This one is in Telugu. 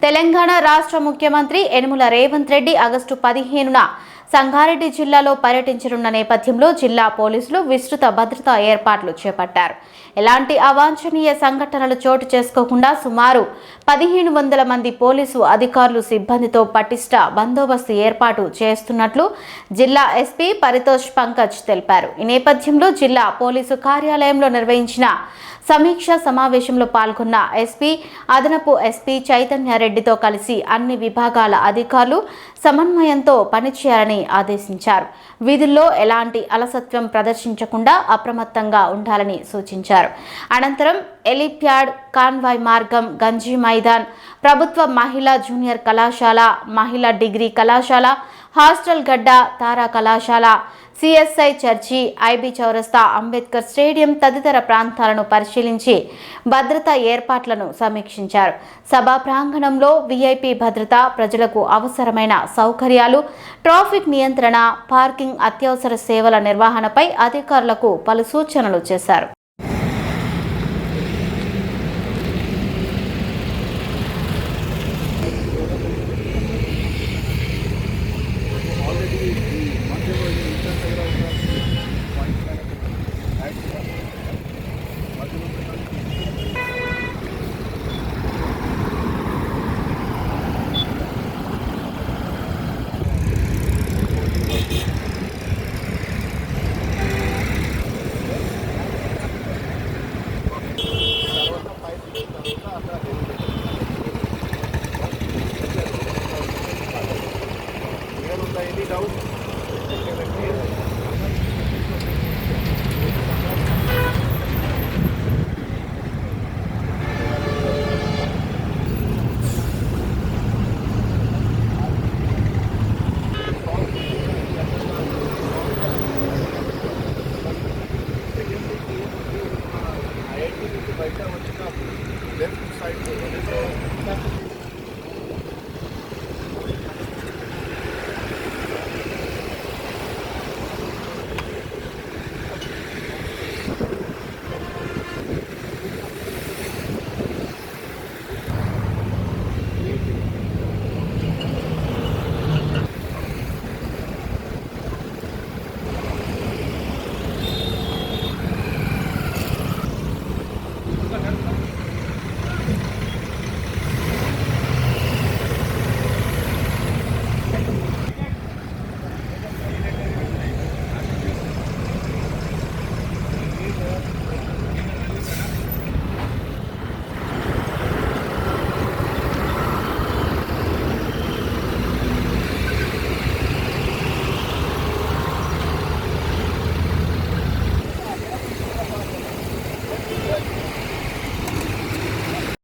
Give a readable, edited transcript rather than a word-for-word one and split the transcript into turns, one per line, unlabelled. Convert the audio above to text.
తెలంగాణ రాష్ట్ర ముఖ్యమంత్రి యనుమల రేవంత్ రెడ్డి ఆగస్టు 15న సంగారెడ్డి జిల్లాలో పర్యటించనున్న నేపథ్యంలో జిల్లా పోలీసులు విస్తృత భద్రతా ఏర్పాట్లు చేపట్టారు. ఎలాంటి అవాంఛనీయ సంఘటనలు చోటు చేసుకోకుండా సుమారు 1500 మంది పోలీసు అధికారులు సిబ్బందితో పటిష్ట బందోబస్తు ఏర్పాటు చేస్తున్నట్లు జిల్లా ఎస్పీ పరితోష్ పంకజ్ తెలిపారు. ఈ నేపథ్యంలో జిల్లా పోలీసు కార్యాలయంలో నిర్వహించిన సమీక్ష సమావేశంలో పాల్గొన్న ఎస్పీ అదనపు ఎస్పీ చైతన్యారెడ్డితో కలిసి అన్ని విభాగాల అధికారులు సమన్వయంతో పనిచేయాలని ఆదేశించారు. వీధుల్లో ఎలాంటి అలసత్వం ప్రదర్శించకుండా అప్రమత్తంగా ఉండాలని సూచించారు. అనంతరం ఎలిప్యాడ్, కాన్వాయ్ మార్గం, గంజీ మైదాన్, ప్రభుత్వ మహిళా జూనియర్ కళాశాల, మహిళా డిగ్రీ కళాశాల, హాస్టల్ గడ్డ, తారా కళాశాల, సిఎస్ఐ చర్చి, ఐబీ చౌరస్తా, అంబేద్కర్ స్టేడియం తదితర ప్రాంతాలను పరిశీలించి భద్రతా ఏర్పాట్లను సమీక్షించారు. సభా ప్రాంగణంలో వీఐపీ భద్రత, ప్రజలకు అవసరమైన సౌకర్యాలు, ట్రాఫిక్ నియంత్రణ, పార్కింగ్, అత్యవసర సేవల నిర్వహణపై అధికారులకు పలు సూచనలు చేశారు.